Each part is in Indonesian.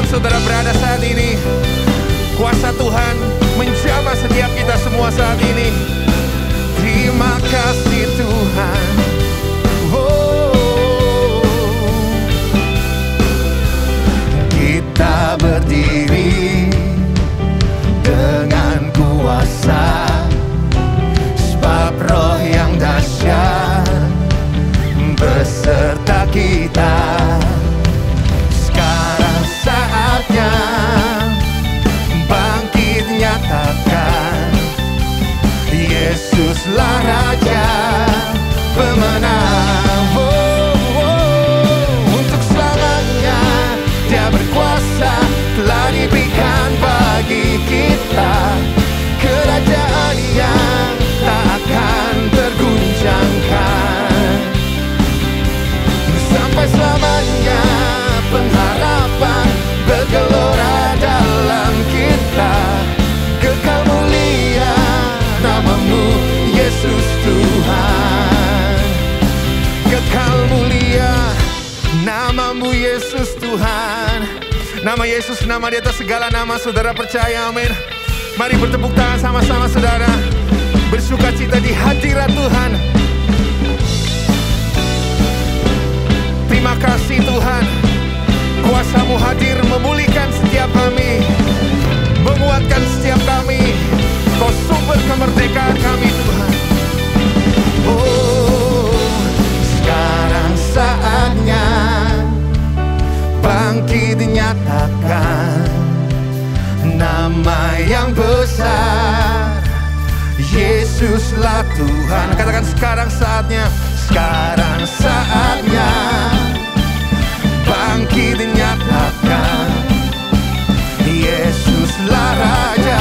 saudara berada saat ini, kuasa Tuhan menjamah setiap kita semua saat ini. Terima kasih Tuhan. Kita berdiri dengan kuasa, sebab roh yang dahsyat beserta kita. Sekarang saatnya bangkit nyatakan, Yesuslah Raja pemenang. Untuk selamanya Dia berkuasa, telah diberikan bagi kita kerajaan yang tak akan terguncangkan. Sampai selamanya pengharapan bergelora dalam kita. Kekal mulia namamu Yesus Tuhan. Kekal mulia namamu Yesus Tuhan. Nama Yesus, nama di atas segala nama. Saudara percaya, amin. Mari bertepuk tangan sama-sama saudara, bersuka cita di hadirat Tuhan. Terima kasih Tuhan, kuasa-Mu hadir memulihkan setiap kami, menguatkan setiap kami. Kau sumber kemerdekaan kami Tuhan. Oh, sekarang saatnya bangkit nyatakan nama yang besar, Yesuslah Tuhan. Katakan sekarang saatnya, sekarang saatnya bangkit nyatakan, Yesuslah Raja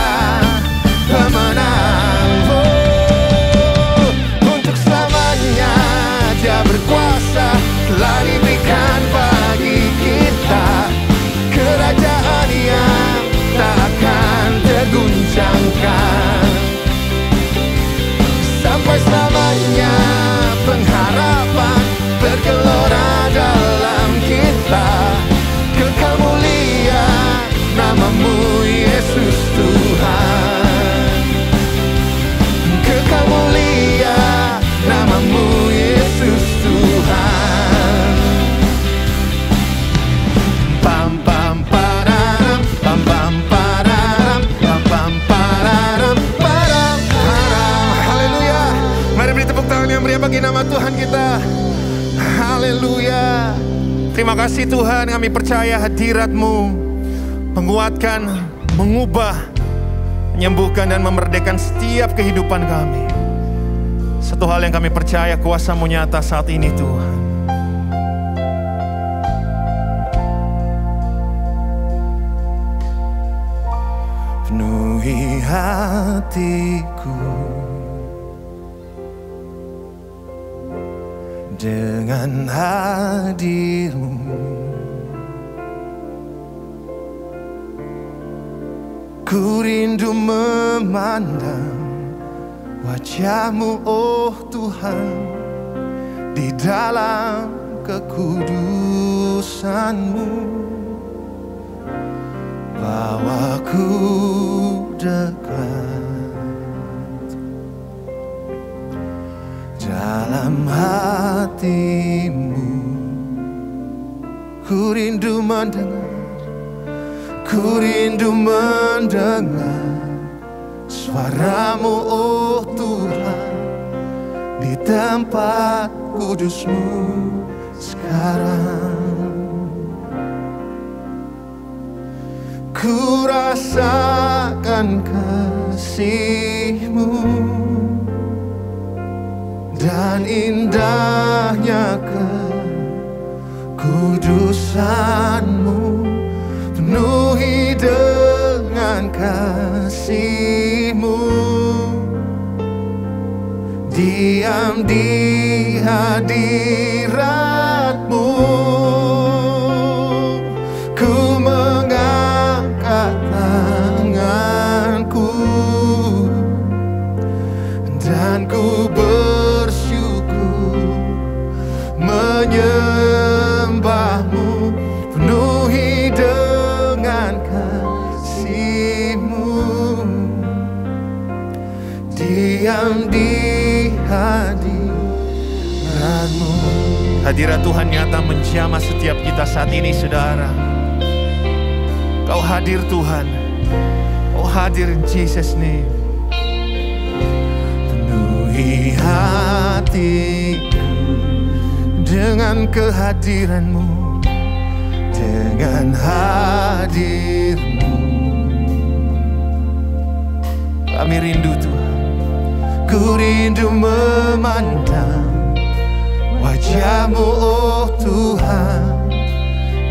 pemenang. Oh, untuk selamanya Dia berkuasa, telah diberikan bagi kita kerajaan yang tak akan terguncangkan. Sampai selamanya pengharapan bergelora dalam kita. Kekal mulia namamu Yesus Tuhan. Kekal mulia namamu Yesus Tuhan. Pam pam pararam, pam pam pararam, pam pam pararam, param param. Haleluya. Mari beri tepuk tangan yang meriah bagi nama Tuhan kita. Haleluya. Terima kasih Tuhan, kami percaya hadirat-Mu menguatkan, mengubah, menyembuhkan dan memerdekakan setiap kehidupan kami. Satu hal yang kami percaya, kuasa-Mu nyata saat ini Tuhan. Penuhi hatiku dengan hadir-Mu. Ku rindu memandang wajah-Mu, oh Tuhan, di dalam kekudusan-Mu. Bawaku dekat dalam hati-Mu. Ku rindu mendengar, ku rindu mendengar suara-Mu, oh Tuhan, di tempat kudus-Mu sekarang. Ku rasakan kasih-Mu dan indahnya kekudusan-Mu. Penuhi dengan kasih-Mu, diam di hadirat-Mu. Ku mengangkat tanganku dan ku bersyukur menyembah-Mu. Penuhi dengan Hadirat Tuhan nyata menjamah setiap kita saat ini, saudara. Kau hadir Tuhan, Kau hadir in Jesus' name. Penuhi hatiku dengan kehadiran-Mu, dengan hadir-Mu. Kami rindu Tuhan, ku rindu memandang wajah-Mu, oh Tuhan,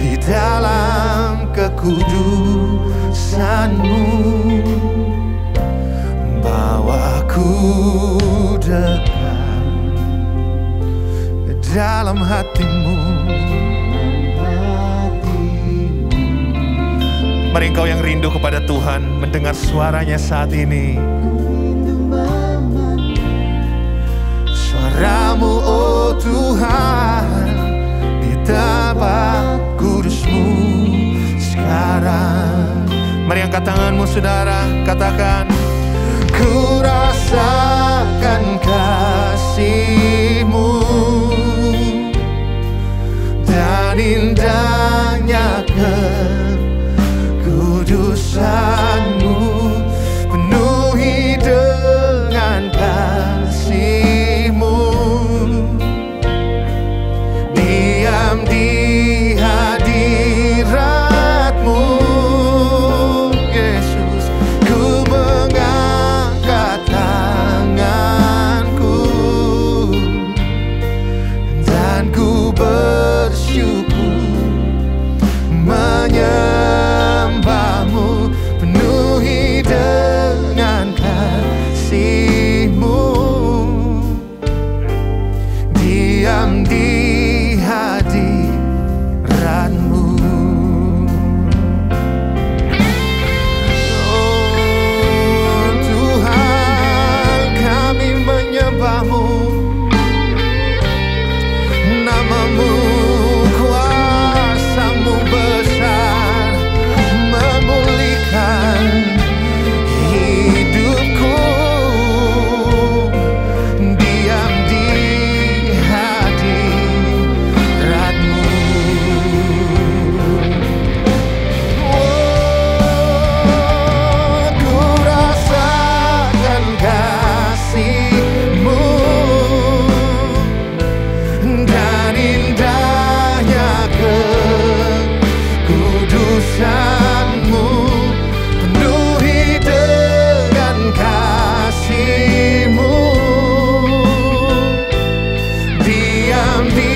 di dalam kekudusan-Mu. Bawaku dekat ke dalam hati-Mu. Mari engkau yang rindu kepada Tuhan mendengar suaranya saat ini. Suara-Mu, oh Tuhan, di tapak kudus-Mu sekarang. Mari angkat tanganmu, saudara, katakan, ku rasakan kasih-Mu dan indahnya kekudusan-Mu, penuhi dengan kasih-Mu, diam di hadirat-Mu, Yesus. Ku mengangkat tanganku dan ku bersyukur menyembah-Mu, penuhi dengan kasih-Mu, diam di hadirat-Mu. Oh Tuhan, kami menyembah-Mu, nama-Mu, kuasa-Mu besar, memulihkan hidupku, diam di hadirat-Mu. Oh, ku rasakan kasih-Mu dan indahnya kekudusan-Mu, penuhi dengan kasih-Mu, diam di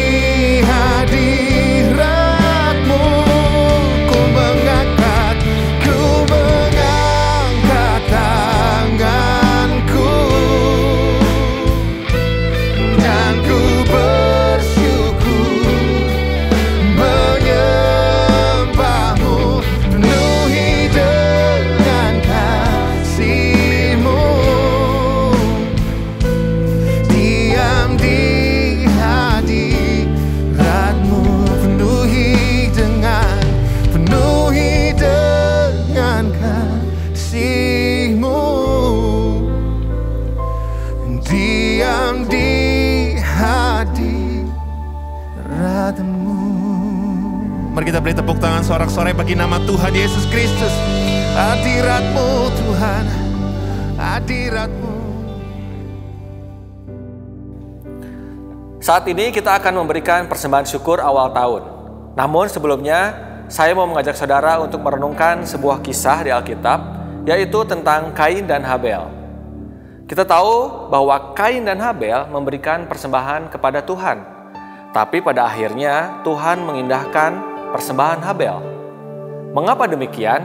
hadirat-Mu. Ku mengangkat tanganku dan ku bersyukur menyembah-Mu, penuhi dengan kasih-Mu, diam di hadirat-Mu, penuhi dengan kasih-Mu, diam di hadirat-Mu. Mari kita beri tepuk tangan sorak-sorai bagi nama Tuhan Yesus Kristus. Hadirat-Mu Tuhan, hadirat-Mu. Saat ini kita akan memberikan persembahan syukur awal tahun. Namun sebelumnya, saya mau mengajak saudara untuk merenungkan sebuah kisah di Alkitab, yaitu tentang Kain dan Habel. Kita tahu bahwa Kain dan Habel memberikan persembahan kepada Tuhan, tapi pada akhirnya Tuhan mengindahkan persembahan Habel. Mengapa demikian?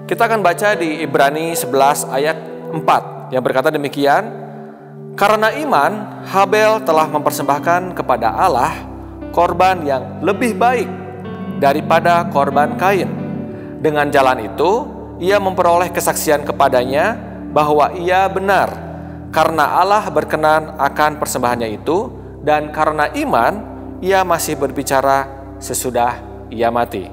Kita akan baca di Ibrani 11 ayat 4 yang berkata demikian, karena iman, Habel telah mempersembahkan kepada Allah korban yang lebih baik daripada korban Kain. Dengan jalan itu, ia memperoleh kesaksian kepadanya bahwa ia benar, karena Allah berkenan akan persembahannya itu, dan karena iman, ia masih berbicara sesudah ia mati.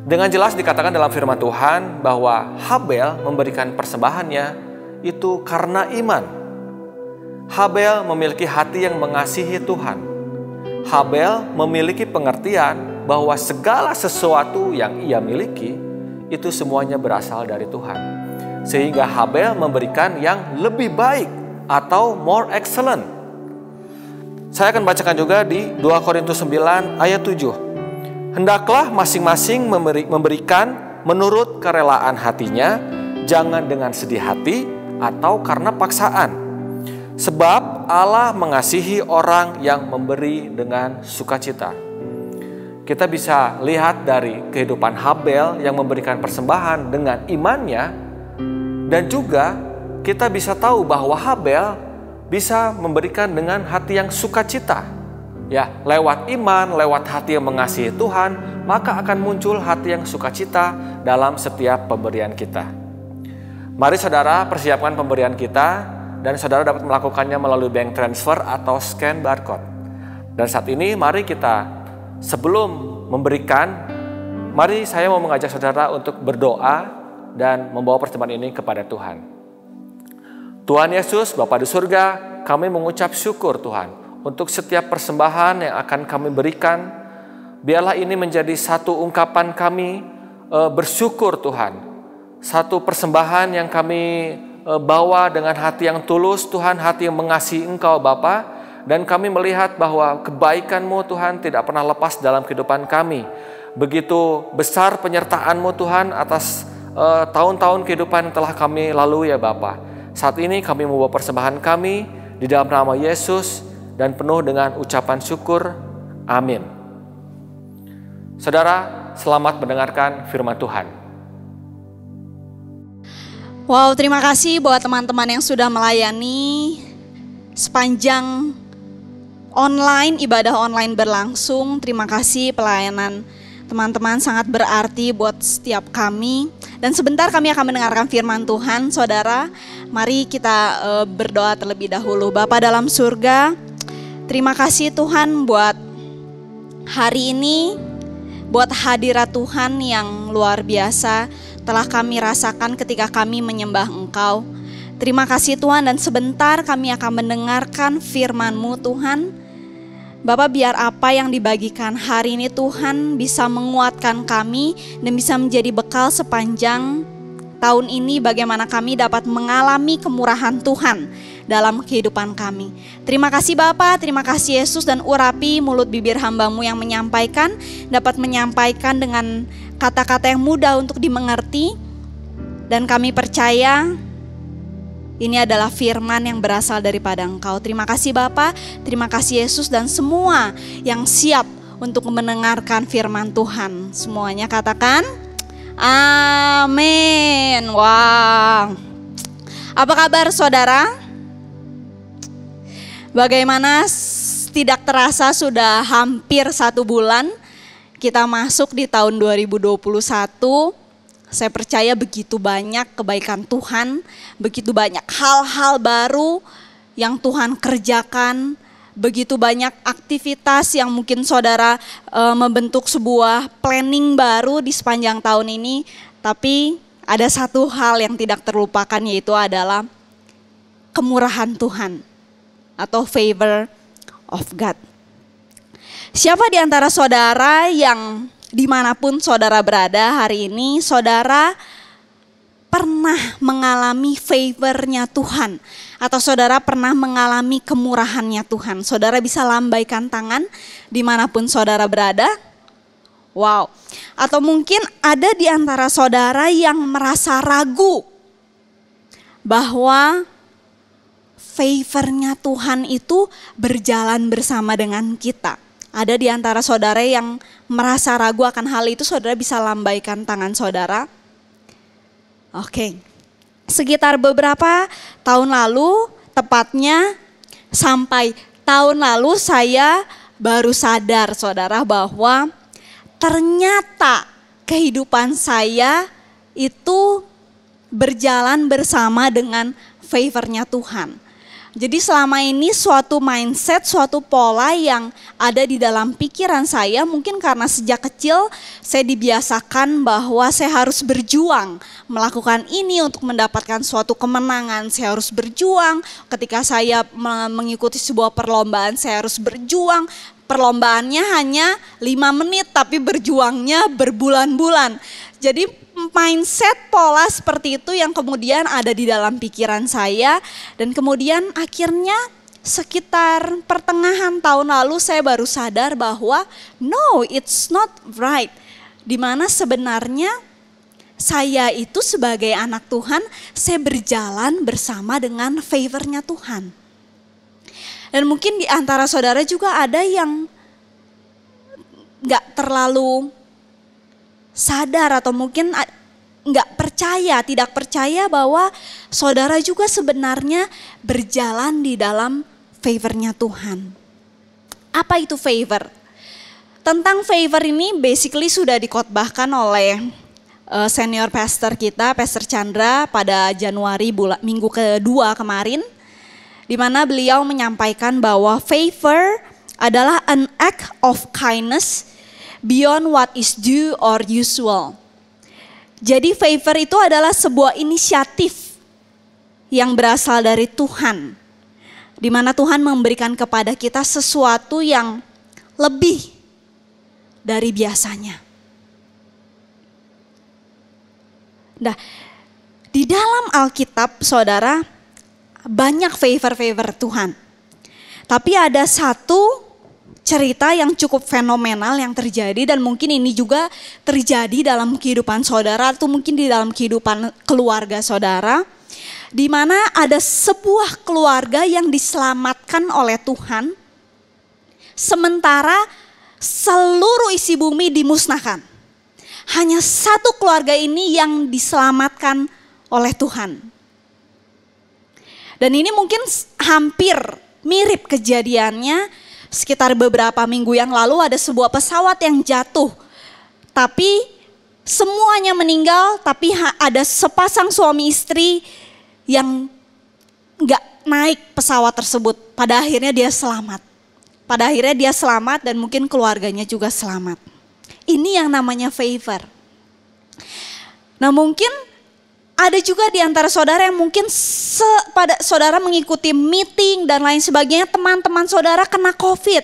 Dengan jelas dikatakan dalam firman Tuhan bahwa Habel memberikan persembahannya itu karena iman. Habel memiliki hati yang mengasihi Tuhan. Habel memiliki pengertian bahwa segala sesuatu yang ia miliki itu semuanya berasal dari Tuhan. Sehingga Habel memberikan yang lebih baik atau more excellent. Saya akan bacakan juga di 2 Korintus 9 ayat 7. Hendaklah masing-masing memberikan menurut kerelaan hatinya, jangan dengan sedih hati atau karena paksaan. Sebab Allah mengasihi orang yang memberi dengan sukacita. Kita bisa lihat dari kehidupan Habel yang memberikan persembahan dengan imannya, dan juga kita bisa tahu bahwa Habel bisa memberikan dengan hati yang sukacita. Ya, lewat iman, lewat hati yang mengasihi Tuhan, maka akan muncul hati yang sukacita dalam setiap pemberian kita. Mari saudara persiapkan pemberian kita, dan saudara dapat melakukannya melalui bank transfer atau scan barcode. Dan saat ini mari kita, sebelum memberikan, mari saya mau mengajak saudara untuk berdoa dan membawa persembahan ini kepada Tuhan. Tuhan Yesus, Bapa di surga, kami mengucap syukur Tuhan untuk setiap persembahan yang akan kami berikan. Biarlah ini menjadi satu ungkapan kami bersyukur Tuhan. Satu persembahan yang kami bawa dengan hati yang tulus Tuhan, hati yang mengasihi Engkau Bapa, dan kami melihat bahwa kebaikan-Mu Tuhan tidak pernah lepas dalam kehidupan kami. Begitu besar penyertaan-Mu Tuhan atas tahun-tahun kehidupan yang telah kami lalui ya Bapa. Saat ini kami membawa persembahan kami di dalam nama Yesus dan penuh dengan ucapan syukur. Amin. Saudara, selamat mendengarkan firman Tuhan. Wow, terima kasih buat teman-teman yang sudah melayani sepanjang ibadah online berlangsung. Terima kasih, pelayanan teman-teman sangat berarti buat setiap kami. Dan sebentar kami akan mendengarkan firman Tuhan. Saudara, mari kita berdoa terlebih dahulu. Bapa dalam surga, terima kasih Tuhan buat hari ini, buat hadirat Tuhan yang luar biasa telah kami rasakan ketika kami menyembah Engkau. Terima kasih Tuhan, dan sebentar kami akan mendengarkan firman-Mu Tuhan. Bapak, biar apa yang dibagikan hari ini Tuhan bisa menguatkan kami dan bisa menjadi bekal sepanjang tahun ini, bagaimana kami dapat mengalami kemurahan Tuhan dalam kehidupan kami. Terima kasih Bapa, terima kasih Yesus, dan urapi mulut bibir hamba-Mu yang menyampaikan, dapat menyampaikan dengan kata-kata yang mudah untuk dimengerti. Dan kami percaya ini adalah firman yang berasal daripada Engkau. Terima kasih Bapa, terima kasih Yesus, dan semua yang siap untuk mendengarkan firman Tuhan. Semuanya katakan amin. Wow. Apa kabar saudara? Bagaimana, tidak terasa sudah hampir 1 bulan kita masuk di tahun 2021. Saya percaya begitu banyak kebaikan Tuhan, begitu banyak hal-hal baru yang Tuhan kerjakan, begitu banyak aktivitas yang mungkin saudara membentuk sebuah planning baru di sepanjang tahun ini. Tapi ada satu hal yang tidak terlupakan, yaitu adalah kemurahan Tuhan atau favor of God. Siapa di antara saudara yang dimanapun saudara berada hari ini, saudara pernah mengalami favornya Tuhan, atau saudara pernah mengalami kemurahannya Tuhan? Saudara bisa lambaikan tangan dimanapun saudara berada. Wow. Atau mungkin ada di antara saudara yang merasa ragu bahwa favornya Tuhan itu berjalan bersama dengan kita. Ada di antara saudara yang merasa ragu akan hal itu, saudara bisa lambaikan tangan saudara. Oke. Sekitar beberapa tahun lalu, tepatnya sampai tahun lalu, saya baru sadar saudara bahwa ternyata kehidupan saya itu berjalan bersama dengan favornya Tuhan. Jadi selama ini suatu mindset, suatu pola yang ada di dalam pikiran saya, mungkin karena sejak kecil saya dibiasakan bahwa saya harus berjuang melakukan ini untuk mendapatkan suatu kemenangan. Saya harus berjuang ketika saya mengikuti sebuah perlombaan, saya harus berjuang perlombaannya hanya 5 menit tapi berjuangnya berbulan-bulan. Jadi mindset pola seperti itu yang kemudian ada di dalam pikiran saya, dan kemudian akhirnya sekitar pertengahan tahun lalu saya baru sadar bahwa no, it's not right. Dimana sebenarnya saya itu sebagai anak Tuhan, saya berjalan bersama dengan favor-nya Tuhan. Dan mungkin di antara saudara juga ada yang gak terlalu sadar atau mungkin nggak percaya, tidak percaya bahwa saudara juga sebenarnya berjalan di dalam favor-nya Tuhan. Apa itu favor? Tentang favor ini basically sudah dikotbahkan oleh senior pastor kita, Pastor Chandra, pada Januari minggu kedua kemarin, di mana beliau menyampaikan bahwa favor adalah an act of kindness beyond what is due or usual. Jadi favor itu adalah sebuah inisiatif yang berasal dari Tuhan, di mana Tuhan memberikan kepada kita sesuatu yang lebih dari biasanya. Nah, di dalam Alkitab saudara banyak favor-favor Tuhan. Tapi ada satu cerita yang cukup fenomenal yang terjadi, dan mungkin ini juga terjadi dalam kehidupan saudara atau mungkin di dalam kehidupan keluarga saudara, di mana ada sebuah keluarga yang diselamatkan oleh Tuhan sementara seluruh isi bumi dimusnahkan. Hanya satu keluarga ini yang diselamatkan oleh Tuhan. Dan ini mungkin hampir mirip kejadiannya. Sekitar beberapa minggu yang lalu ada sebuah pesawat yang jatuh. Tapi semuanya meninggal, tapi ada sepasang suami istri yang gak naik pesawat tersebut. Pada akhirnya dia selamat. Dan mungkin keluarganya juga selamat. Ini yang namanya favor. Nah, mungkin ada juga di antara saudara yang mungkin pada saudara mengikuti meeting dan lain sebagainya, teman-teman saudara kena COVID.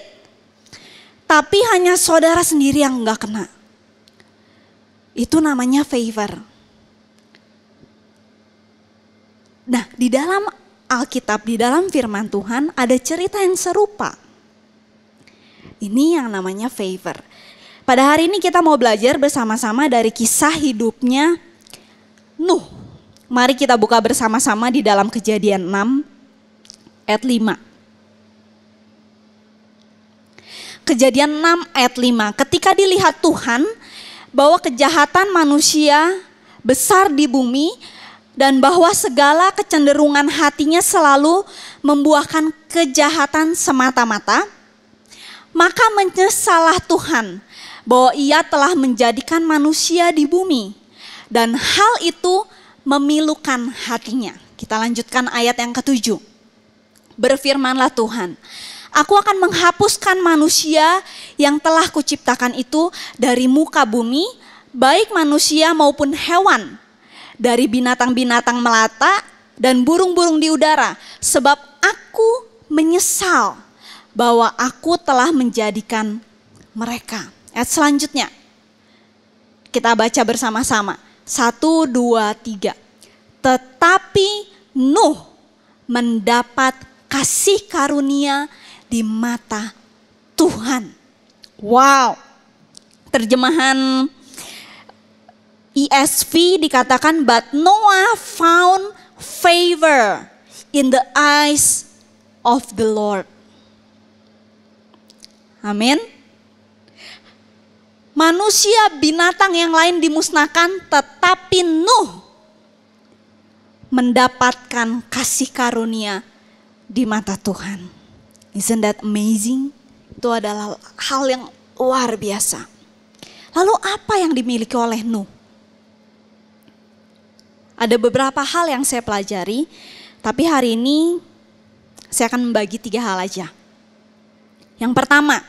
Tapi hanya saudara sendiri yang enggak kena. Itu namanya favor. Nah, di dalam Alkitab, di dalam firman Tuhan ada cerita yang serupa. Ini yang namanya favor. Pada hari ini kita mau belajar bersama-sama dari kisah hidupnya Nuh. Mari kita buka bersama-sama di dalam Kejadian 6 ayat 5. Kejadian 6 ayat 5. Ketika dilihat Tuhan bahwa kejahatan manusia besar di bumi dan bahwa segala kecenderungan hatinya selalu membuahkan kejahatan semata-mata, maka menyesallah Tuhan bahwa Ia telah menjadikan manusia di bumi, dan hal itu memilukan hatinya. Kita lanjutkan ayat yang ke-7. Berfirmanlah Tuhan, aku akan menghapuskan manusia yang telah kuciptakan itu dari muka bumi, baik manusia maupun hewan, dari binatang-binatang melata dan burung-burung di udara, sebab aku menyesal bahwa aku telah menjadikan mereka. Ayat selanjutnya kita baca bersama-sama. 1, 2, 3. Tetapi Nuh mendapat kasih karunia di mata Tuhan. Wow. Terjemahan ESV dikatakan, but Noah found favor in the eyes of the Lord. Amin. Manusia, binatang yang lain dimusnahkan, tetapi Nuh mendapatkan kasih karunia di mata Tuhan. Isn't that amazing? Itu adalah hal yang luar biasa. Lalu apa yang dimiliki oleh Nuh? Ada beberapa hal yang saya pelajari, tapi hari ini saya akan membagi 3 hal aja. Yang pertama,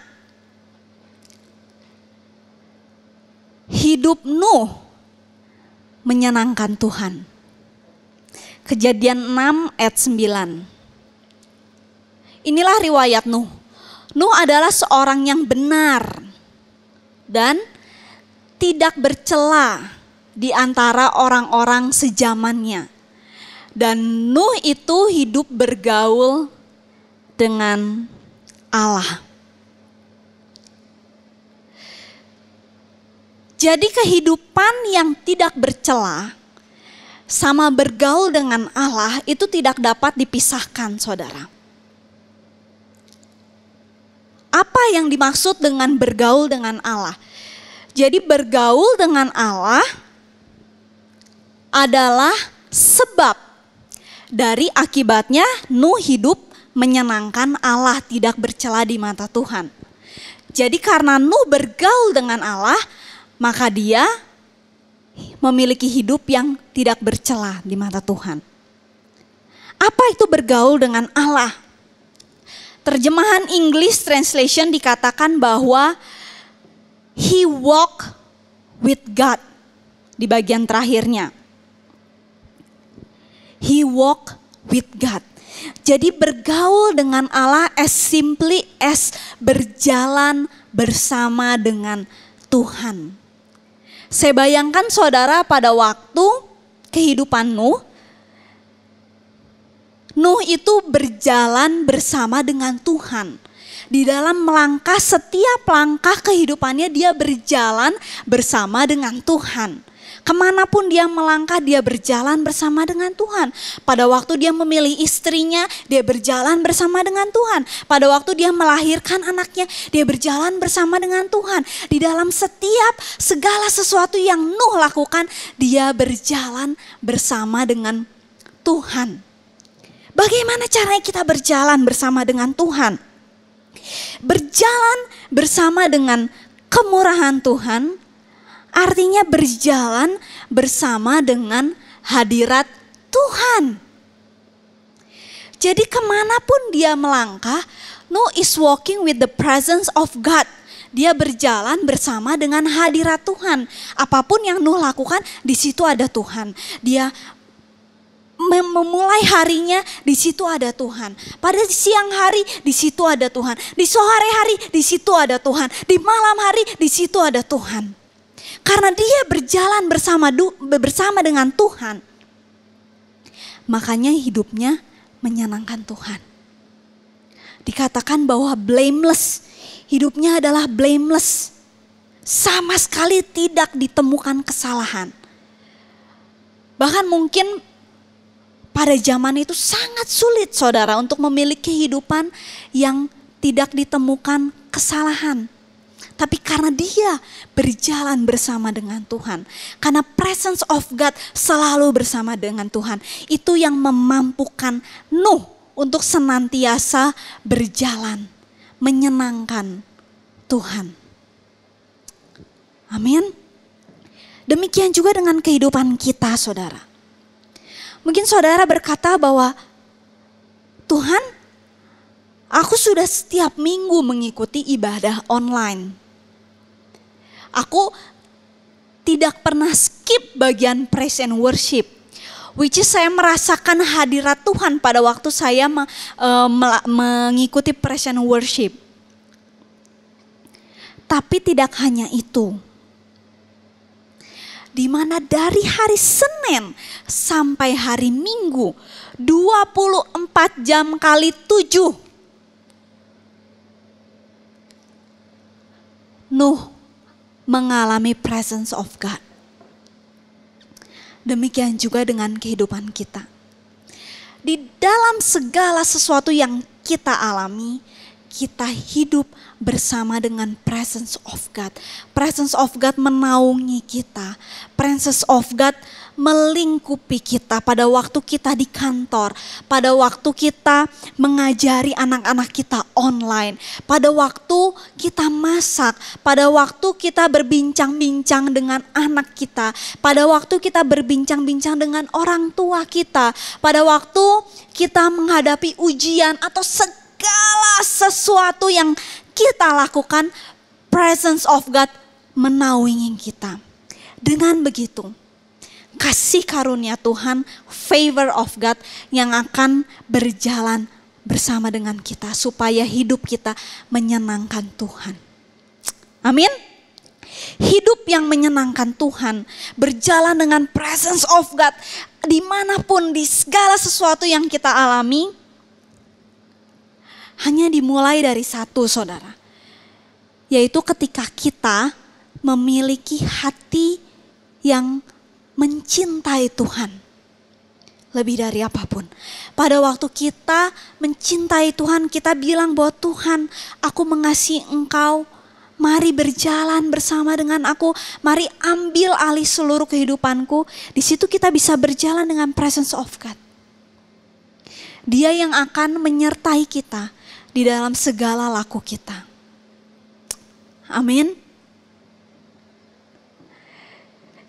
hidup Nuh menyenangkan Tuhan. Kejadian 6 ayat 9. Inilah riwayat Nuh. Nuh adalah seorang yang benar dan tidak bercela di antara orang-orang sezamannya. Dan Nuh itu hidup bergaul dengan Allah. Jadi kehidupan yang tidak bercela sama bergaul dengan Allah itu tidak dapat dipisahkan, saudara. Apa yang dimaksud dengan bergaul dengan Allah? Jadi bergaul dengan Allah adalah sebab dari akibatnya Nuh hidup menyenangkan Allah, tidak bercela di mata Tuhan. Jadi karena Nuh bergaul dengan Allah, maka dia memiliki hidup yang tidak bercela di mata Tuhan. Apa itu bergaul dengan Allah? Terjemahan English Translation dikatakan bahwa he walk with God di bagian terakhirnya. He walk with God. Jadi bergaul dengan Allah as simply as berjalan bersama dengan Tuhan. Saya bayangkan saudara pada waktu kehidupan Nuh itu berjalan bersama dengan Tuhan. Di dalam setiap langkah kehidupannya dia berjalan bersama dengan Tuhan. Kemanapun dia melangkah, dia berjalan bersama dengan Tuhan. Pada waktu dia memilih istrinya, dia berjalan bersama dengan Tuhan. Pada waktu dia melahirkan anaknya, dia berjalan bersama dengan Tuhan. Di dalam segala sesuatu yang Nuh lakukan, dia berjalan bersama dengan Tuhan. Bagaimana caranya kita berjalan bersama dengan Tuhan? Berjalan bersama dengan kemurahan Tuhan, artinya berjalan bersama dengan hadirat Tuhan. Jadi kemanapun dia melangkah, Nuh is walking with the presence of God. Dia berjalan bersama dengan hadirat Tuhan. Apapun yang Nuh lakukan, di situ ada Tuhan. Dia memulai harinya, di situ ada Tuhan. Pada siang hari, di situ ada Tuhan. Di sore hari, di situ ada Tuhan. Di malam hari, di situ ada Tuhan. Karena dia berjalan bersama dengan Tuhan, makanya hidupnya menyenangkan Tuhan. Dikatakan bahwa blameless, hidupnya adalah blameless. Sama sekali tidak ditemukan kesalahan. Bahkan mungkin pada zaman itu sangat sulit saudara untuk memiliki kehidupan yang tidak ditemukan kesalahan. Tapi karena dia berjalan bersama dengan Tuhan, karena presence of God selalu bersama dengan Tuhan, itu yang memampukan Nuh untuk senantiasa berjalan, menyenangkan Tuhan. Amin. Demikian juga dengan kehidupan kita, saudara. Mungkin saudara berkata bahwa Tuhan, aku sudah setiap minggu mengikuti ibadah online. Aku tidak pernah skip bagian praise and worship. Which is saya merasakan hadirat Tuhan pada waktu saya mengikuti praise and worship. Tapi tidak hanya itu. Di mana dari hari Senin sampai hari Minggu 24 jam kali 7 Nuh mengalami presence of God. Demikian juga dengan kehidupan kita. Di dalam segala sesuatu yang kita alami, kita hidup bersama dengan presence of God. Presence of God menaungi kita. Presence of God melingkupi kita pada waktu kita di kantor, pada waktu kita mengajari anak-anak kita online, pada waktu kita masak, pada waktu kita berbincang-bincang dengan anak kita, pada waktu kita berbincang-bincang dengan orang tua kita, pada waktu kita menghadapi ujian atau segala sesuatu yang kita lakukan, presence of God menaungi kita. Dengan begitu, kasih karunia Tuhan, favor of God yang akan berjalan bersama dengan kita supaya hidup kita menyenangkan Tuhan. Amin. Hidup yang menyenangkan Tuhan, berjalan dengan presence of God dimanapun, di segala sesuatu yang kita alami, hanya dimulai dari satu, saudara. Yaitu ketika kita memiliki hati yang mencintai Tuhan. Lebih dari apapun. Pada waktu kita mencintai Tuhan, kita bilang bahwa Tuhan, aku mengasihi Engkau. Mari berjalan bersama dengan aku. Mari ambil alih seluruh kehidupanku. Di situ kita bisa berjalan dengan presence of God. Dia yang akan menyertai kita di dalam segala laku kita. Amin.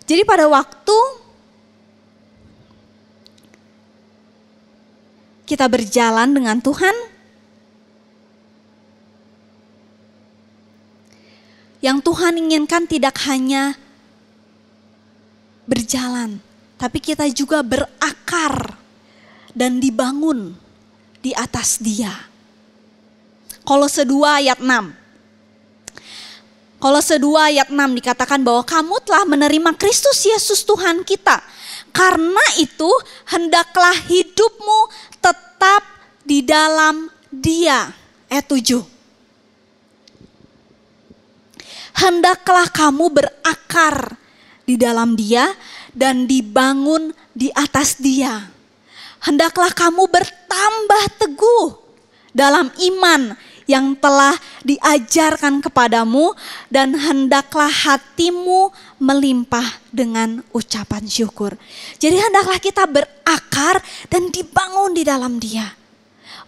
Jadi pada waktu kita berjalan dengan Tuhan, yang Tuhan inginkan tidak hanya berjalan, tapi kita juga berakar dan dibangun di atas Dia. Kolose 2 ayat 6. Kolose 2 ayat 6 dikatakan bahwa kamu telah menerima Kristus Yesus Tuhan kita. Karena itu hendaklah hidupmu tetap di dalam Dia. Ayat 7. Hendaklah kamu berakar di dalam Dia dan dibangun di atas Dia. Hendaklah kamu bertambah teguh dalam iman yang telah diajarkan kepadamu, dan hendaklah hatimu melimpah dengan ucapan syukur. Jadi hendaklah kita berakar dan dibangun di dalam Dia.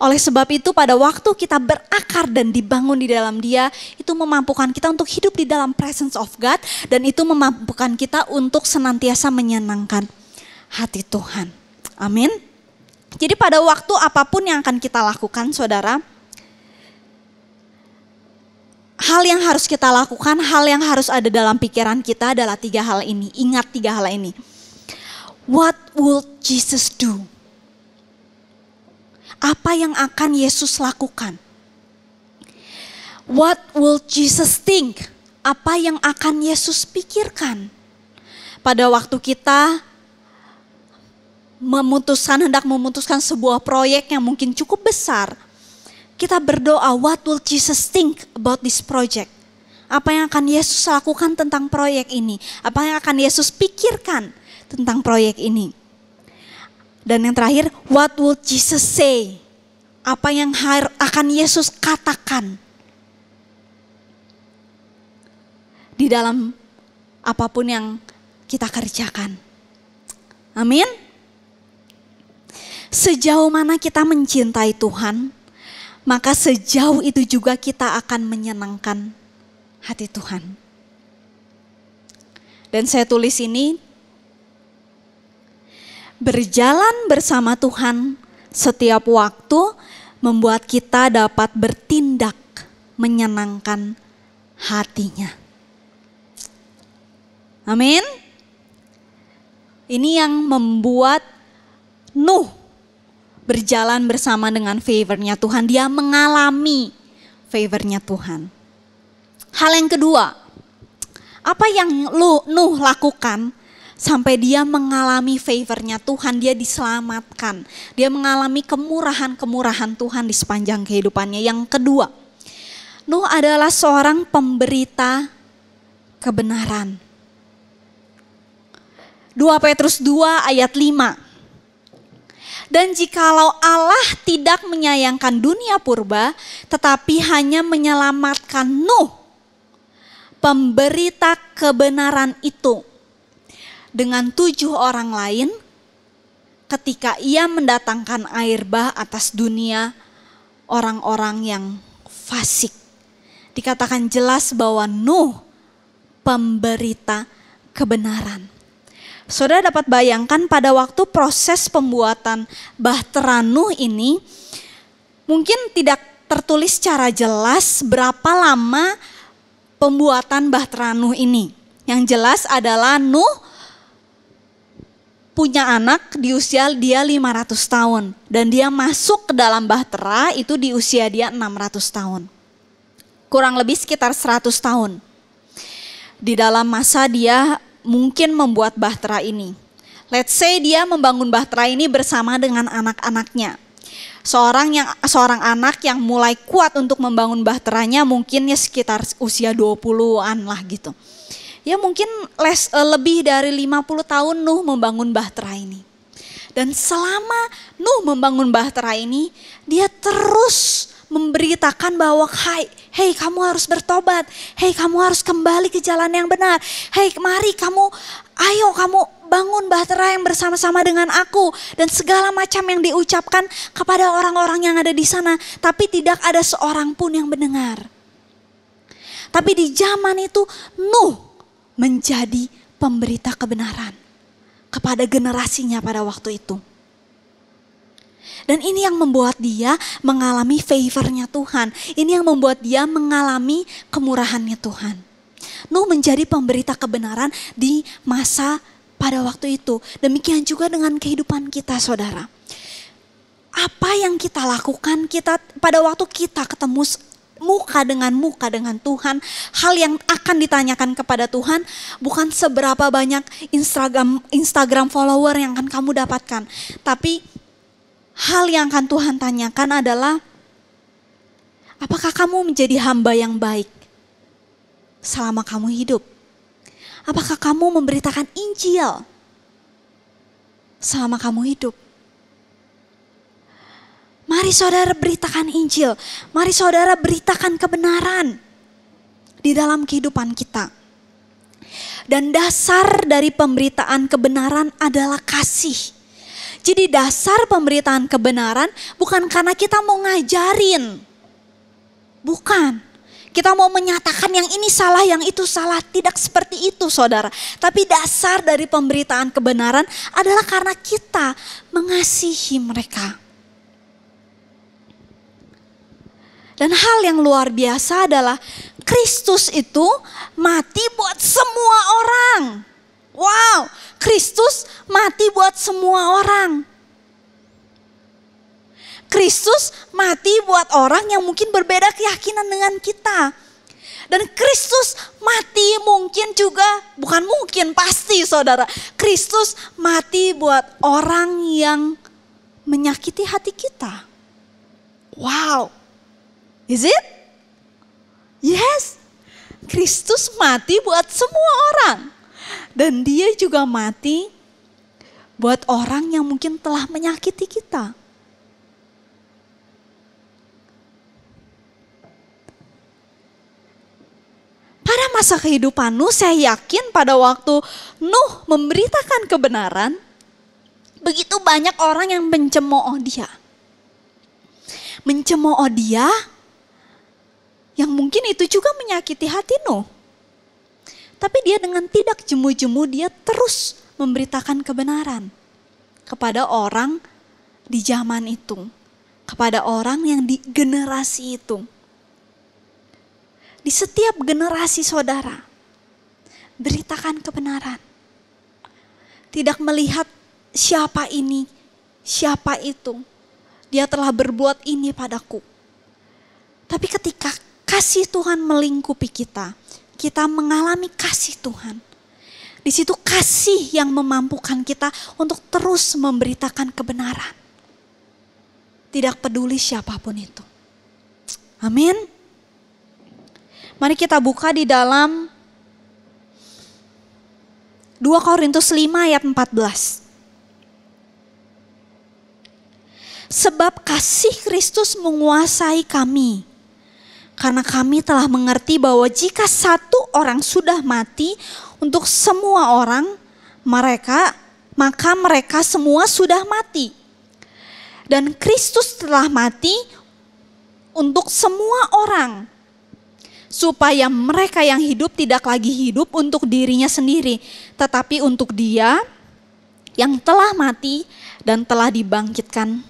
Oleh sebab itu pada waktu kita berakar dan dibangun di dalam Dia, itu memampukan kita untuk hidup di dalam presence of God, dan itu memampukan kita untuk senantiasa menyenangkan hati Tuhan. Amin. Jadi pada waktu apapun yang akan kita lakukan, saudara, hal yang harus kita lakukan, hal yang harus ada dalam pikiran kita adalah 3 hal ini. Ingat 3 hal ini. What would Jesus do? Apa yang akan Yesus lakukan? What will Jesus think? Apa yang akan Yesus pikirkan? Pada waktu kita hendak memutuskan sebuah proyek yang mungkin cukup besar, kita berdoa, what will Jesus think about this project? Apa yang akan Yesus lakukan tentang proyek ini? Apa yang akan Yesus pikirkan tentang proyek ini? Dan yang terakhir, what will Jesus say? Apa yang akan Yesus katakan di dalam apapun yang kita kerjakan? Amin. Sejauh mana kita mencintai Tuhan, maka sejauh itu juga kita akan menyenangkan hati Tuhan. Dan saya tulis ini, berjalan bersama Tuhan setiap waktu membuat kita dapat bertindak menyenangkan hatinya. Amin. Ini yang membuat Nuh berjalan bersama dengan favor-nya Tuhan. Dia mengalami favor-nya Tuhan. Hal yang kedua, apa yang Nuh lakukan sampai dia mengalami favor-nya Tuhan, dia diselamatkan. Dia mengalami kemurahan-kemurahan Tuhan di sepanjang kehidupannya. Yang kedua, Nuh adalah seorang pemberita kebenaran. 2 Petrus 2 ayat 5. Dan jikalau Allah tidak menyayangkan dunia purba, tetapi hanya menyelamatkan Nuh, pemberita kebenaran itu, dengan 7 orang lain, ketika ia mendatangkan air bah atas dunia orang-orang yang fasik. Dikatakan jelas bahwa Nuh pemberita kebenaran. Saudara dapat bayangkan pada waktu proses pembuatan bahtera Nuh ini, mungkin tidak tertulis secara jelas berapa lama pembuatan bahtera Nuh ini. Yang jelas adalah Nuh punya anak di usia dia 500 tahun. Dan dia masuk ke dalam bahtera itu di usia dia 600 tahun. Kurang lebih sekitar 100 tahun. Di dalam masa dia mungkin membuat bahtera ini. Let's say dia membangun bahtera ini bersama dengan anak-anaknya. Seorang anak yang mulai kuat untuk membangun bahteranya mungkin ya sekitar usia 20-an lah gitu. Ya mungkin lebih dari 50 tahun Nuh membangun bahtera ini. Dan selama Nuh membangun bahtera ini, dia terus memberitakan bahwa hey kamu harus bertobat, hey kamu harus kembali ke jalan yang benar, hey mari ayo kamu bangun bahtera yang bersama-sama dengan aku. Dan segala macam yang diucapkan kepada orang-orang yang ada di sana, tapi tidak ada seorang pun yang mendengar. Tapi di zaman itu Nuh menjadi pemberita kebenaran kepada generasinya pada waktu itu. Dan ini yang membuat dia mengalami favor-nya Tuhan. Ini yang membuat dia mengalami kemurahannya Tuhan. Nuh menjadi pemberita kebenaran di masa pada waktu itu. Demikian juga dengan kehidupan kita, saudara. Apa yang kita lakukan pada waktu kita ketemu muka dengan Tuhan, hal yang akan ditanyakan kepada Tuhan bukan seberapa banyak Instagram follower yang akan kamu dapatkan, tapi hal yang akan Tuhan tanyakan adalah apakah kamu menjadi hamba yang baik selama kamu hidup? Apakah kamu memberitakan Injil selama kamu hidup? Mari saudara beritakan Injil. Mari saudara beritakan kebenaran di dalam kehidupan kita. Dan dasar dari pemberitaan kebenaran adalah kasih. Jadi dasar pemberitaan kebenaran bukan karena kita mau ngajarin. Bukan. Kita mau menyatakan yang ini salah, yang itu salah. Tidak seperti itu saudara. Tapi dasar dari pemberitaan kebenaran adalah karena kita mengasihi mereka. Dan hal yang luar biasa adalah Kristus itu mati buat semua orang. Wow, Kristus mati buat semua orang. Kristus mati buat orang yang mungkin berbeda keyakinan dengan kita. Dan Kristus mati mungkin juga, bukan mungkin, pasti saudara. Kristus mati buat orang yang menyakiti hati kita. Wow. Is it? Yes. Kristus mati buat semua orang. Dan dia juga mati buat orang yang mungkin telah menyakiti kita. Pada masa kehidupan Nuh, saya yakin pada waktu Nuh memberitakan kebenaran, begitu banyak orang yang mencemooh dia. Mencemooh dia, yang mungkin itu juga menyakiti hati Nuh. Tapi dia dengan tidak jemu-jemu dia terus memberitakan kebenaran kepada orang di zaman itu. Kepada orang yang di generasi itu. Di setiap generasi saudara, beritakan kebenaran. Tidak melihat siapa ini, siapa itu. Dia telah berbuat ini padaku. Tapi ketika kasih Tuhan melingkupi kita, kita mengalami kasih Tuhan. Di situ kasih yang memampukan kita untuk terus memberitakan kebenaran. Tidak peduli siapapun itu. Amin. Mari kita buka di dalam 2 Korintus 5 ayat 14. Sebab kasih Kristus menguasai kami. Karena kami telah mengerti bahwa jika satu orang sudah mati untuk semua orang, maka mereka semua sudah mati. Dan Kristus telah mati untuk semua orang. Supaya mereka yang hidup tidak lagi hidup untuk dirinya sendiri. Tetapi untuk Dia yang telah mati dan telah dibangkitkan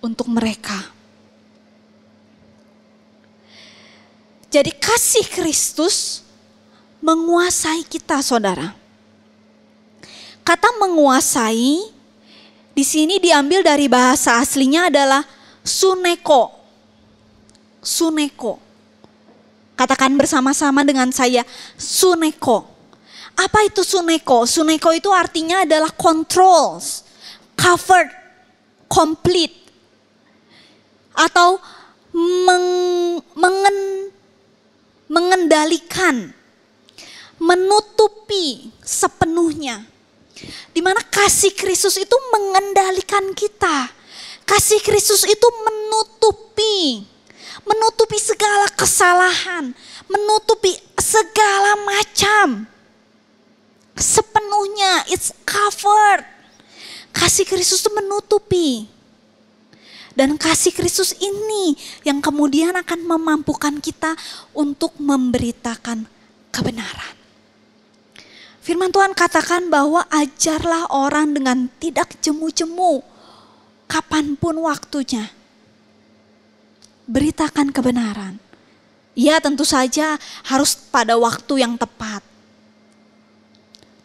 untuk mereka. Jadi kasih Kristus menguasai kita saudara. Kata menguasai di sini diambil dari bahasa aslinya adalah suneko. Suneko. Katakan bersama-sama dengan saya, suneko. Apa itu suneko? Suneko itu artinya adalah controls, covered, complete. Atau mengendalikan, menutupi sepenuhnya. Di mana kasih Kristus itu mengendalikan kita. Kasih Kristus itu menutupi segala kesalahan, menutupi segala macam. Sepenuhnya, it's covered. Kasih Kristus itu menutupi. Dan kasih Kristus ini yang kemudian akan memampukan kita untuk memberitakan kebenaran. Firman Tuhan katakan bahwa ajarlah orang dengan tidak jemu-jemu, kapanpun waktunya. Beritakan kebenaran. Ya, tentu saja harus pada waktu yang tepat.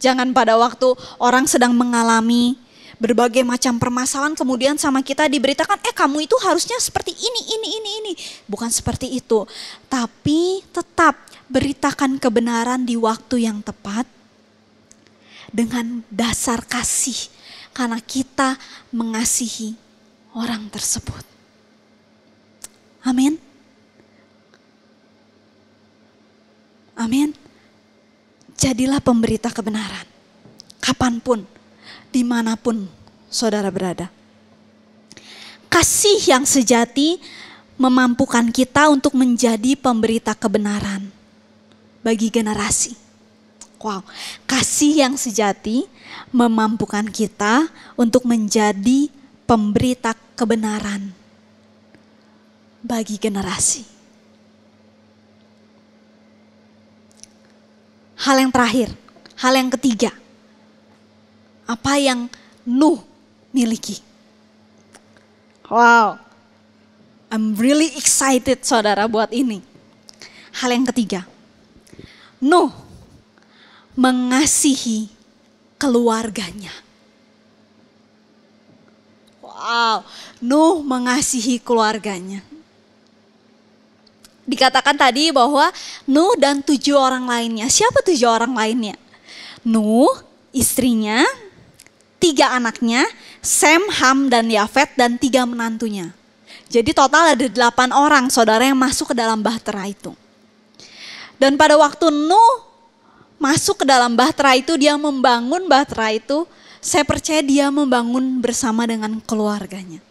Jangan pada waktu orang sedang mengalami berbagai macam permasalahan kemudian sama kita diberitakan, kamu itu harusnya seperti ini. Bukan seperti itu. Tapi tetap beritakan kebenaran di waktu yang tepat dengan dasar kasih. Karena kita mengasihi orang tersebut. Amin. Amin. Jadilah pemberita kebenaran. Kapanpun, dimanapun saudara berada. Kasih yang sejati memampukan kita untuk menjadi pemberita kebenaran bagi generasi. Wow, kasih yang sejati memampukan kita untuk menjadi pemberita kebenaran bagi generasi. Hal yang terakhir, hal yang ketiga. Apa yang Nuh miliki? Wow, I'm really excited saudara buat ini. Hal yang ketiga, Nuh mengasihi keluarganya. Wow, Nuh mengasihi keluarganya. Dikatakan tadi bahwa Nuh dan 7 orang lainnya. Siapa 7 orang lainnya? Nuh, istrinya, 3 anaknya, Sem, Ham, dan Yafet, dan 3 menantunya. Jadi total ada 8 orang saudara yang masuk ke dalam bahtera itu. Dan pada waktu Nuh masuk ke dalam bahtera itu, dia membangun bahtera itu, saya percaya dia membangun bersama dengan keluarganya.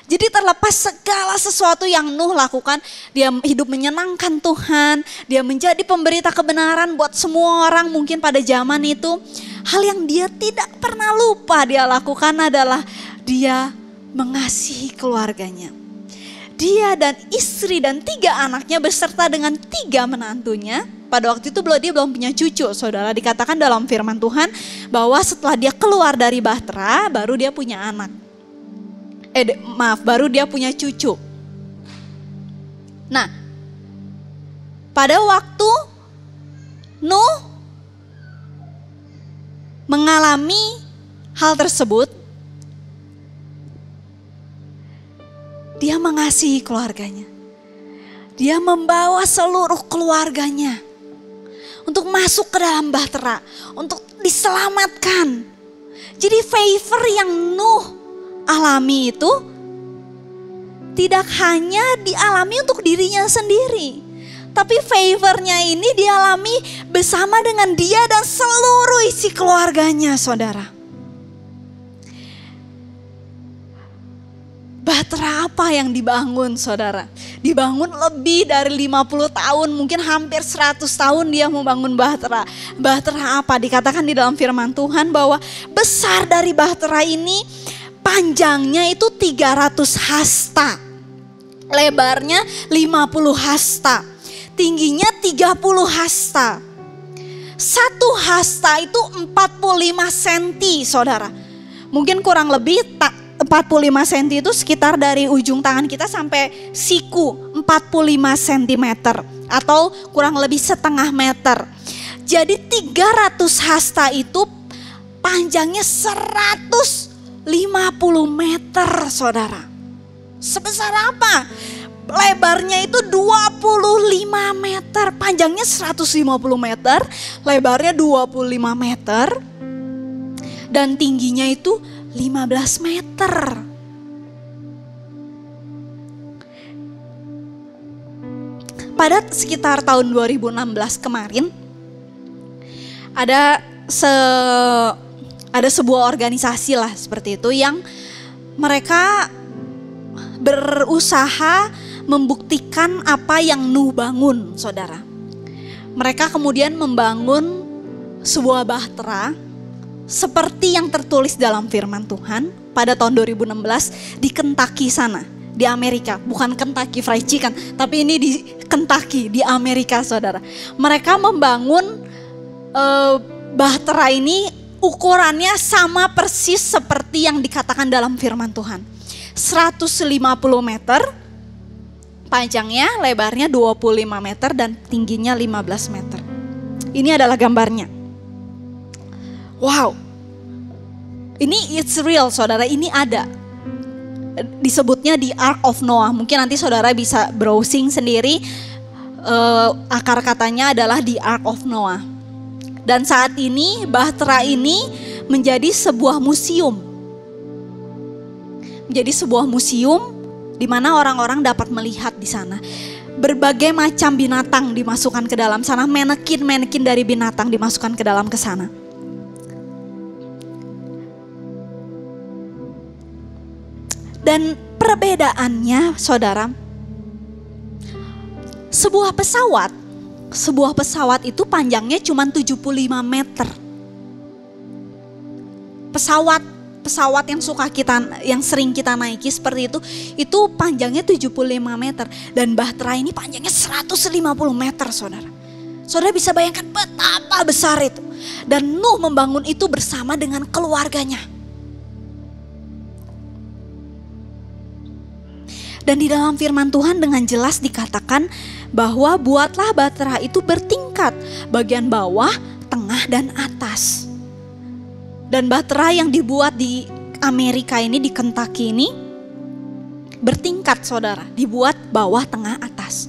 Jadi terlepas segala sesuatu yang Nuh lakukan, dia hidup menyenangkan Tuhan, dia menjadi pemberita kebenaran buat semua orang mungkin pada zaman itu. Hal yang dia tidak pernah lupa dia lakukan adalah dia mengasihi keluarganya. Dia dan istri dan 3 anaknya beserta dengan 3 menantunya. Pada waktu itu dia belum punya cucu, saudara. Dikatakan dalam firman Tuhan bahwa setelah dia keluar dari bahtera, baru dia punya anak. Baru dia punya cucu. Nah, pada waktu Nuh mengalami hal tersebut, dia mengasihi keluarganya. Dia membawa seluruh keluarganya untuk masuk ke dalam bahtera, untuk diselamatkan. Jadi favor yang Nuh alami itu tidak hanya dialami untuk dirinya sendiri, tapi favornya ini dialami bersama dengan dia dan seluruh isi keluarganya, saudara. Bahtera apa yang dibangun, saudara? Dibangun lebih dari 50 tahun, mungkin hampir 100 tahun dia membangun bahtera. Bahtera apa? Dikatakan di dalam firman Tuhan bahwa besar dari bahtera ini, panjangnya itu 300 hasta. Lebarnya 50 hasta. Tingginya 30 hasta. 1 hasta itu 45 cm, saudara. Mungkin kurang lebih 45 cm itu sekitar dari ujung tangan kita sampai siku 45 cm. Atau kurang lebih setengah meter. Jadi 300 hasta itu panjangnya 150 meter, saudara. Sebesar apa? Lebarnya itu 25 meter, panjangnya 150 meter, lebarnya 25 meter, dan tingginya itu 15 meter. Pada sekitar tahun 2016 kemarin, ada sebuah organisasi lah seperti itu yang mereka berusaha membuktikan apa yang Nuh bangun, saudara. Mereka kemudian membangun sebuah bahtera seperti yang tertulis dalam firman Tuhan pada tahun 2016 di Kentucky sana, di Amerika. Bukan Kentucky Fried Chicken, tapi ini di Kentucky, di Amerika, saudara. Mereka membangun bahtera ini, ukurannya sama persis seperti yang dikatakan dalam firman Tuhan. 150 meter, panjangnya, lebarnya 25 meter, dan tingginya 15 meter. Ini adalah gambarnya. Wow, ini it's real, saudara, ini ada. Disebutnya di Ark of Noah. Mungkin nanti saudara bisa browsing sendiri. Akar katanya adalah di Ark of Noah. Dan saat ini bahtera ini menjadi sebuah museum. Menjadi sebuah museum di mana orang-orang dapat melihat di sana. Berbagai macam binatang dimasukkan ke dalam sana, manekin dari binatang dimasukkan ke dalam ke sana. Dan perbedaannya, saudara, sebuah pesawat itu panjangnya cuma 75 meter. Pesawat yang sering kita naiki seperti itu panjangnya 75 meter, dan bahtera ini panjangnya 150 meter, saudara. Saudara bisa bayangkan betapa besar itu. Dan Nuh membangun itu bersama dengan keluarganya. Dan di dalam firman Tuhan dengan jelas dikatakan bahwa buatlah bahtera itu bertingkat, bagian bawah, tengah, dan atas. Dan bahtera yang dibuat di Amerika ini, di Kentucky ini, bertingkat, saudara. Dibuat bawah, tengah, atas.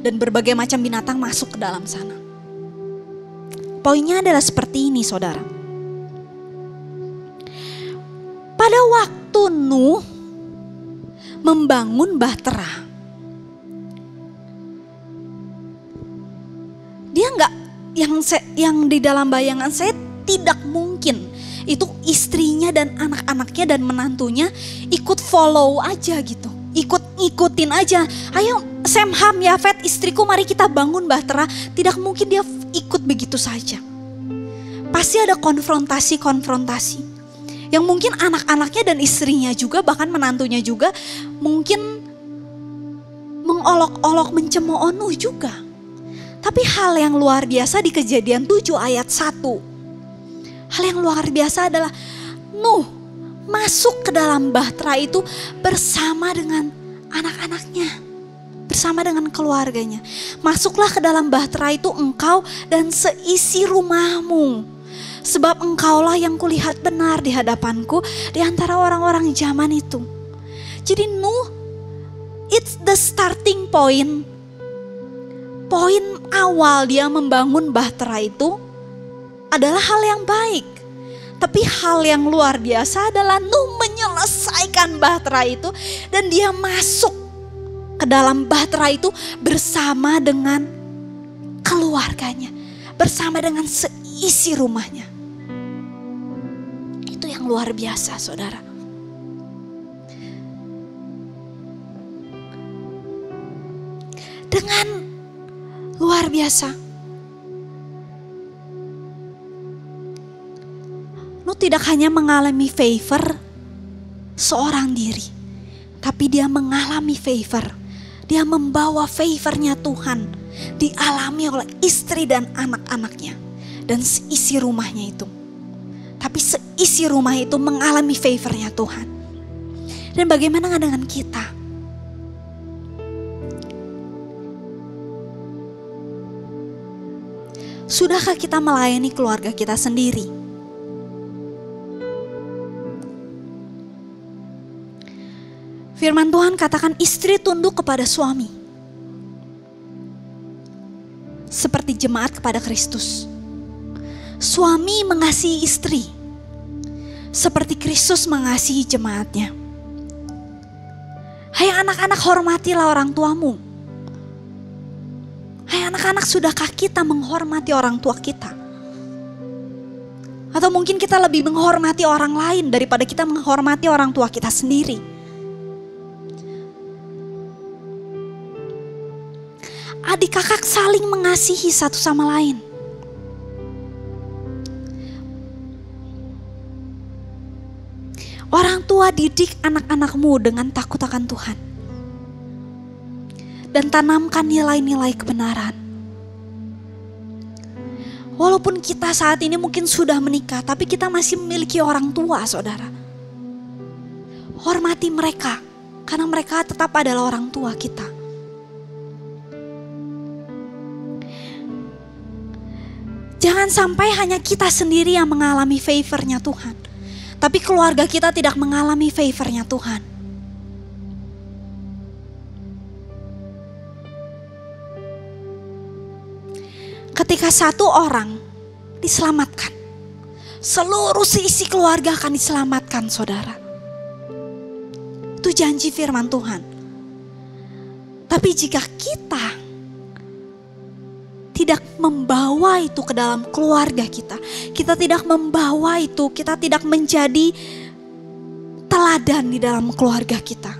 Dan berbagai macam binatang masuk ke dalam sana. Poinnya adalah seperti ini, saudara. Pada waktu Nuh membangun bahtera, dia enggak, yang di dalam bayangan saya tidak mungkin itu istrinya dan anak-anaknya dan menantunya ikut follow aja gitu, ngikutin aja. Ayo Sem, Ham, Yafet, istriku, mari kita bangun bahtera. Tidak mungkin dia ikut begitu saja. Pasti ada konfrontasi. Yang mungkin anak-anaknya dan istrinya juga, bahkan menantunya juga mungkin mengolok-olok, mencemooh Nuh juga. Tapi hal yang luar biasa di Kejadian 7 ayat 1. Hal yang luar biasa adalah Nuh masuk ke dalam bahtera itu bersama dengan anak-anaknya, bersama dengan keluarganya. Masuklah ke dalam bahtera itu engkau dan seisi rumahmu. Sebab engkaulah yang kulihat benar di hadapanku di antara orang-orang zaman itu. Jadi Nuh, it's the starting point. Poin awal dia membangun bahtera itu adalah hal yang baik. Tapi hal yang luar biasa adalah Nuh menyelesaikan bahtera itu. Dan dia masuk ke dalam bahtera itu bersama dengan keluarganya. Bersama dengan seisi rumahnya. Yang luar biasa, saudara. Dengan luar biasa, Nuh tidak hanya mengalami favor seorang diri, tapi dia mengalami favor. Dia membawa favornya Tuhan, dialami oleh istri dan anak-anaknya dan seisi rumahnya itu. Tapi seisi rumah itu mengalami favornya Tuhan. Dan bagaimana dengan kita? Sudahkah kita melayani keluarga kita sendiri? Firman Tuhan katakan istri tunduk kepada suami. Seperti jemaat kepada Kristus. Suami mengasihi istri. Seperti Kristus mengasihi jemaatnya. Hai anak-anak, hormatilah orang tuamu. Hai anak-anak, sudahkah kita menghormati orang tua kita? Atau mungkin kita lebih menghormati orang lain daripada kita menghormati orang tua kita sendiri. Adik kakak saling mengasihi satu sama lain. Orang tua, didik anak-anakmu dengan takut akan Tuhan. Dan tanamkan nilai-nilai kebenaran. Walaupun kita saat ini mungkin sudah menikah, tapi kita masih memiliki orang tua, saudara. Hormati mereka, karena mereka tetap adalah orang tua kita. Jangan sampai hanya kita sendiri yang mengalami favor-nya Tuhan. Tapi keluarga kita tidak mengalami favor-nya Tuhan. Ketika satu orang diselamatkan, seluruh seisi keluarga akan diselamatkan, saudara. Itu janji firman Tuhan. Tapi jika kita tidak membawa itu ke dalam keluarga kita, kita tidak membawa itu, kita tidak menjadi teladan di dalam keluarga kita.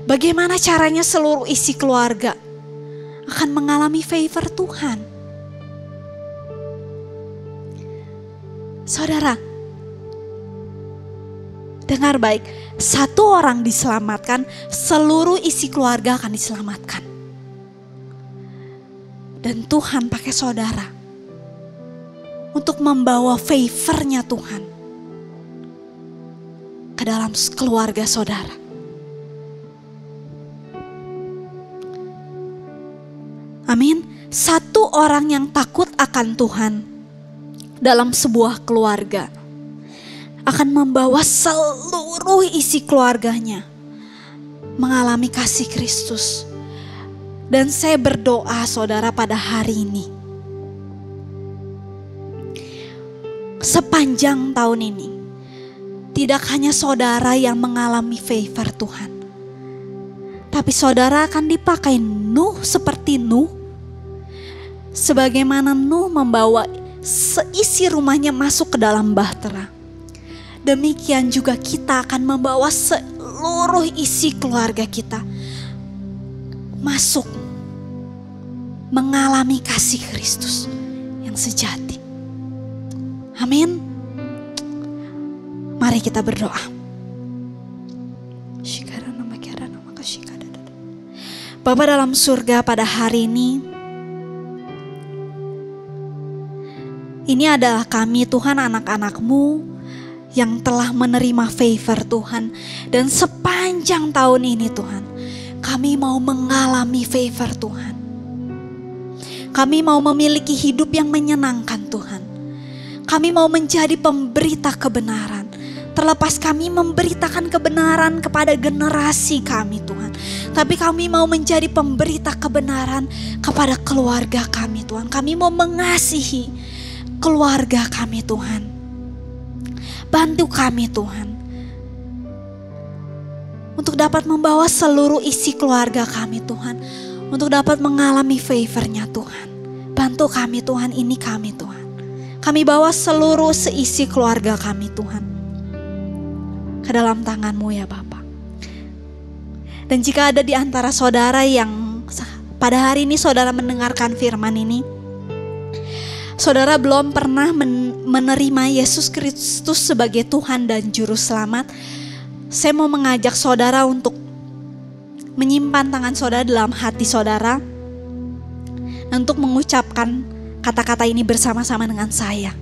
Bagaimana caranya seluruh isi keluarga akan mengalami favor Tuhan? Saudara, dengar baik, satu orang diselamatkan, seluruh isi keluarga akan diselamatkan. Dan Tuhan pakai saudara untuk membawa favor-nya Tuhan ke dalam keluarga saudara. Amin. Satu orang yang takut akan Tuhan dalam sebuah keluarga akan membawa seluruh isi keluarganya mengalami kasih Kristus. Dan saya berdoa saudara pada hari ini, sepanjang tahun ini, tidak hanya saudara yang mengalami favor Tuhan, tapi saudara akan dipakai Nuh seperti Nuh. Sebagaimana Nuh membawa seisi rumahnya masuk ke dalam bahtera, demikian juga kita akan membawa seluruh isi keluarga kita masuk mengalami kasih Kristus yang sejati. Amin. Mari kita berdoa. Bapa dalam surga, pada hari ini adalah kami Tuhan, anak-anak-Mu yang telah menerima favor Tuhan. Dan sepanjang tahun ini Tuhan, kami mau mengalami favor Tuhan. Kami mau memiliki hidup yang menyenangkan Tuhan. Kami mau menjadi pemberita kebenaran. Terlepas kami memberitakan kebenaran kepada generasi kami Tuhan, tapi kami mau menjadi pemberita kebenaran kepada keluarga kami Tuhan. Kami mau mengasihi keluarga kami Tuhan. Bantu kami Tuhan untuk dapat membawa seluruh isi keluarga kami Tuhan, untuk dapat mengalami favor-nya Tuhan. Bantu kami Tuhan, ini kami Tuhan. Kami bawa seluruh seisi keluarga kami Tuhan ke dalam tangan-Mu ya Bapa. Dan jika ada di antara saudara yang pada hari ini saudara mendengarkan firman ini, saudara belum pernah menerima Yesus Kristus sebagai Tuhan dan Juru Selamat, saya mau mengajak saudara untuk menyimpan tangan saudara dalam hati saudara, untuk mengucapkan kata-kata ini bersama-sama dengan saya.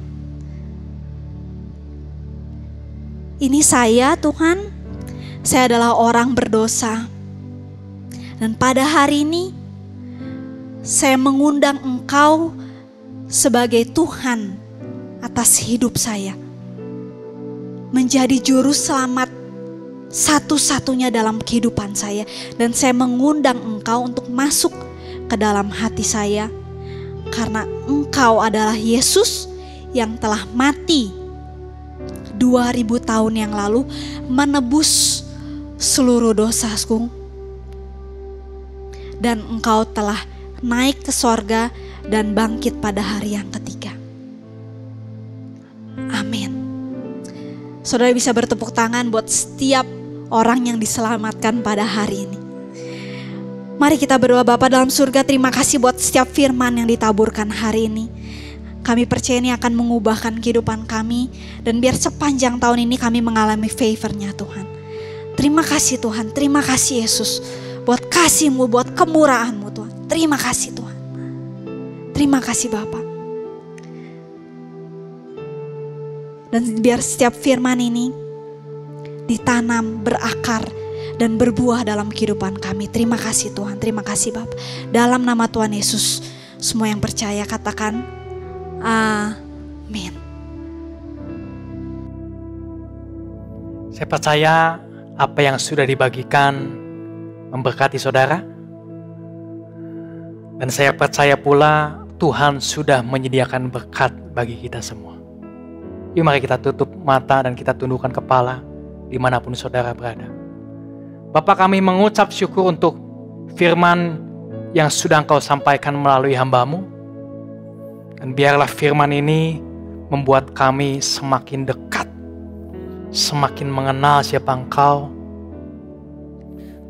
Ini saya Tuhan, saya adalah orang berdosa. Dan pada hari ini, saya mengundang Engkau sebagai Tuhan atas hidup saya. Menjadi juru selamat satu-satunya dalam kehidupan saya. Dan saya mengundang Engkau untuk masuk ke dalam hati saya. Karena Engkau adalah Yesus yang telah mati 2000 tahun yang lalu menebus seluruh dosaku. Dan Engkau telah naik ke sorga dan bangkit pada hari yang ketiga. Amin. Saudara bisa bertepuk tangan buat setiap orang yang diselamatkan pada hari ini. Mari kita berdoa. Bapa dalam surga, terima kasih buat setiap firman yang ditaburkan hari ini. Kami percaya ini akan mengubahkan kehidupan kami. Dan biar sepanjang tahun ini kami mengalami favor-Nya Tuhan. Terima kasih Tuhan, terima kasih Yesus. Buat kasih-Mu, buat kemurahan-Mu Tuhan. Terima kasih Tuhan. Terima kasih Bapa. Dan biar setiap firman ini ditanam, berakar, dan berbuah dalam kehidupan kami. Terima kasih Tuhan, terima kasih Bapa. Dalam nama Tuhan Yesus, semua yang percaya katakan amin. Saya percaya apa yang sudah dibagikan memberkati saudara. Dan saya percaya pula Tuhan sudah menyediakan berkat bagi kita semua. Yuk mari kita tutup mata dan kita tundukkan kepala dimanapun saudara berada. Bapa, kami mengucap syukur untuk firman yang sudah Engkau sampaikan melalui hamba-Mu. Dan biarlah firman ini membuat kami semakin dekat, semakin mengenal siapa Engkau,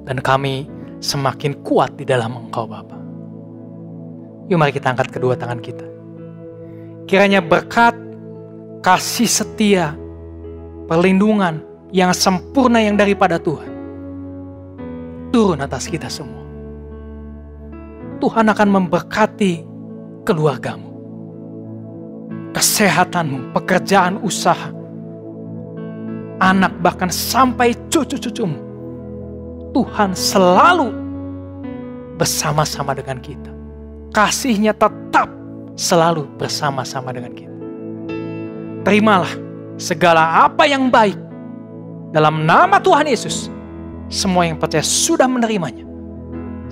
dan kami semakin kuat di dalam Engkau Bapa. Yuk mari kita angkat kedua tangan kita. Kiranya berkat, kasih setia, perlindungan yang sempurna yang daripada Tuhan turun atas kita semua. Tuhan akan memberkati keluargamu, kesehatanmu, pekerjaan, usaha, anak, bahkan sampai cucu-cucumu. Tuhan selalu bersama-sama dengan kita. Kasih-Nya tetap selalu bersama-sama dengan kita. Terimalah segala apa yang baik dalam nama Tuhan Yesus. Semua yang percaya sudah menerimanya.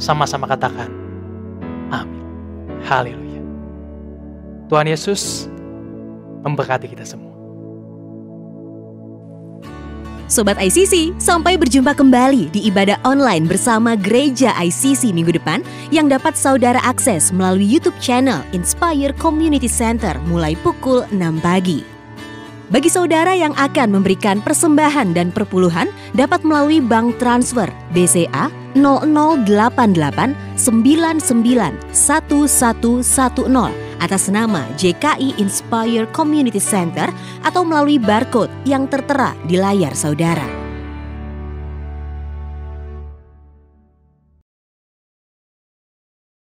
Sama-sama katakan amin. Haleluya. Tuhan Yesus memberkati kita semua. Sobat ICC, sampai berjumpa kembali di ibadah online bersama Gereja ICC minggu depan yang dapat saudara akses melalui YouTube channel Inspire Community Center mulai pukul 6 pagi. Bagi saudara yang akan memberikan persembahan dan perpuluhan dapat melalui bank transfer BCA 0088991110 atas nama JKI Inspire Community Center atau melalui barcode yang tertera di layar saudara.